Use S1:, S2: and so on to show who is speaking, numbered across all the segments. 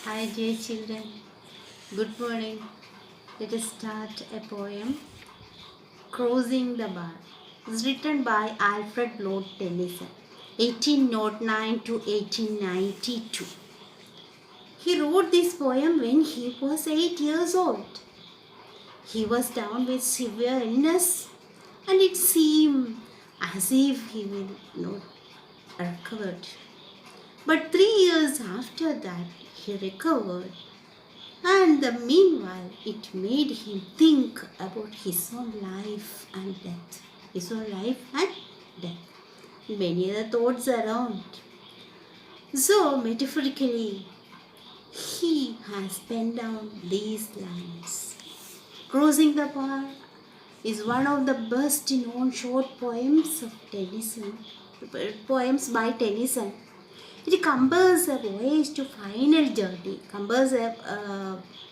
S1: Hi dear children, good morning. Let us start a poem, Crossing the Bar. It's written by Alfred Lord Tennyson, 1809 to 1892. He wrote this poem when he was 8 years old. He was down with severe illness and it seemed as if he will not recover. But 3 years after that, he recovered. And the meanwhile, it made him think about his own life and death. His own life and death. Many other thoughts around. So, metaphorically, he has penned down these lines. Crossing the Bar is one of the best known short poems of Tennyson, poems by Tennyson. It compares a voyage to final journey. Compares a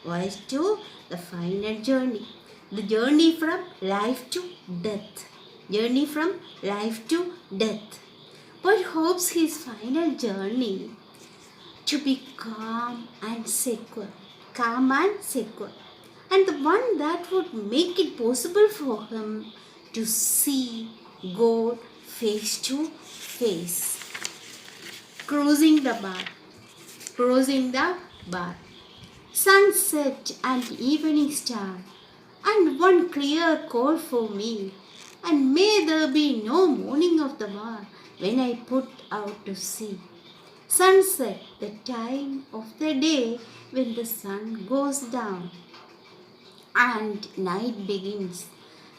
S1: voyage to the final journey. The journey from life to death. Journey from life to death. But hopes his final journey to be calm and secure. Calm and secure. And the one that would make it possible for him to see God face to face. Crossing the bar. Crossing the bar. Sunset and evening star, and one clear call for me, and may there be no moaning of the bar when I put out to sea. Sunset, the time of the day when the sun goes down and night begins.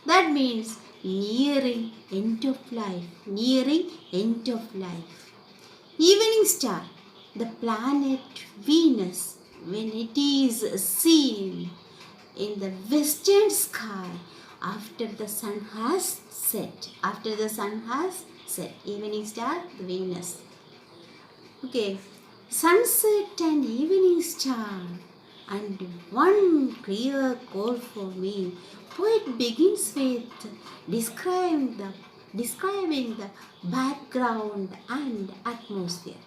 S1: That means nearing end of life. Nearing end of life. Evening star, the planet Venus, when it is seen in the western sky after the sun has set. After the sun has set. Evening star, the Venus. Okay. Sunset and evening star, and one clear call for me. Poet begins with describing the background and atmosphere.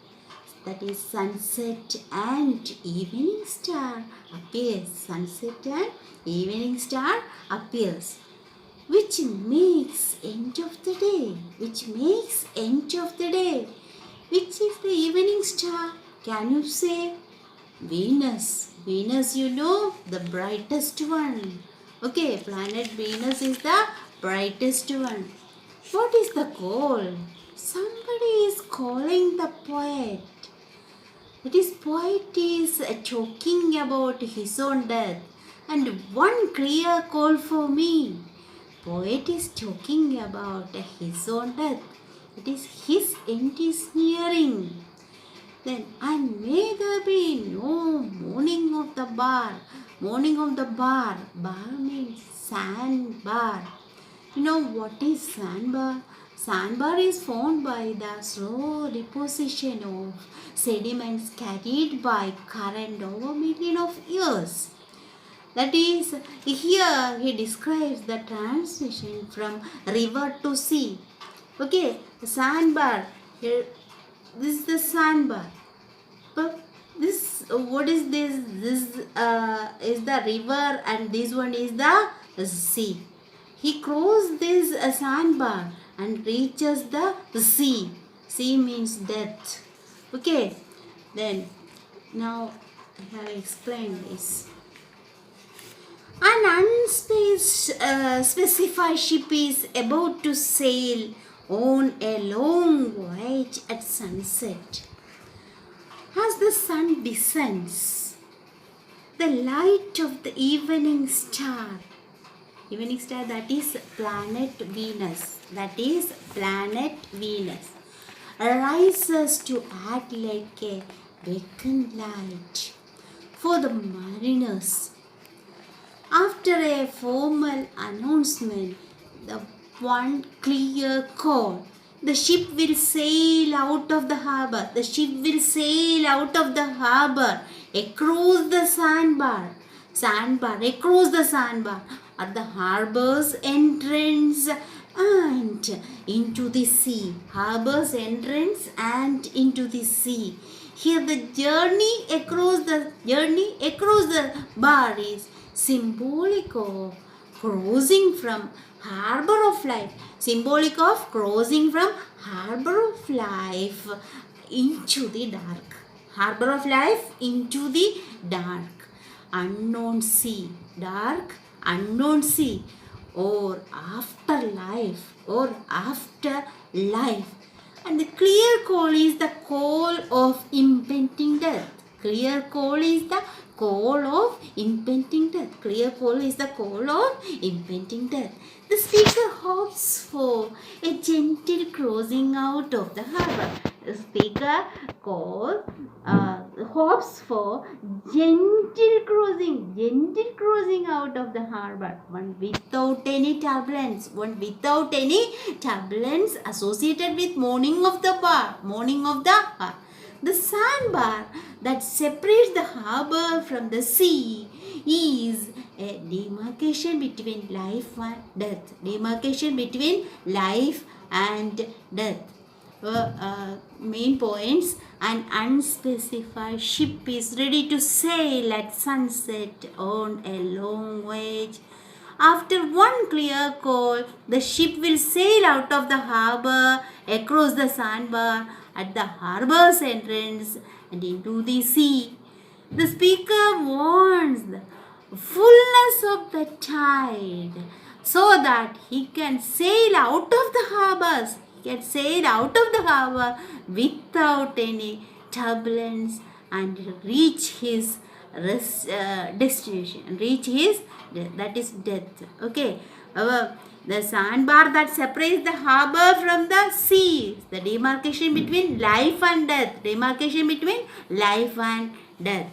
S1: That is, sunset and evening star appears. Sunset and evening star appears. Which makes end of the day. Which makes end of the day. Which is the evening star? Can you say? Venus. Venus, you know, the brightest one. Okay, planet Venus is the brightest one. What is the call? Somebody is calling the poet. This poet is talking about his own death. And one clear call for me. Poet is talking about his own death. It is his end is nearing. Then, and may there be no moaning of the bar. Moaning of the bar. Bar means sandbar. You know what is sandbar? Sandbar is formed by the slow deposition of sediments carried by current over millions of years. That is, here he describes the transition from river to sea. Okay, the sandbar. Here, this is the sandbar. But this, what is this? This is the river, and this one is the sea. He crosses this sandbar and reaches the sea. Sea means death. Okay. Then, now I have explained this. An unspecified ship is about to sail on a long voyage at sunset. As the sun descends, the light of the evening star, that is planet Venus, rises to act like a beacon light for the mariners. After a formal announcement, the one clear call, the ship will sail out of the harbor. The ship will sail out of the harbor across the sandbar, across the sandbar at the harbor's entrance and into the sea. Harbor's entrance and into the sea. Here the journey across the bar is symbolic of crossing from harbor of life. Symbolic of crossing from harbor of life into the dark. Harbor of life into the dark. Unknown sea. Dark, unknown sea. Or after life. And the clear call is the call of impending death. Clear call is the call of impending death. Clear call is the call of impending death. The speaker hopes for a gentle crossing out of the harbor. The speaker hopes for gentle crossing out of the harbor, one without any turbulence associated with moaning of the bar. The sandbar that separates the harbor from the sea is a demarcation between life and death. Demarcation between life and death. Main points: an unspecified ship is ready to sail at sunset on a long voyage. After one clear call, the ship will sail out of the harbor, across the sandbar, at the harbor's entrance, and into the sea. The speaker warns the fullness of the tide so that he can sail out of the harbors. He can sail out of the harbor without any turbulence and reach his destination. That is death. Okay. The sandbar that separates the harbor from the sea. The demarcation between life and death. Demarcation between life and death.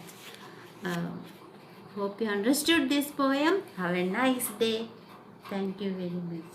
S1: Hope you understood this poem. Have a nice day. Thank you very much.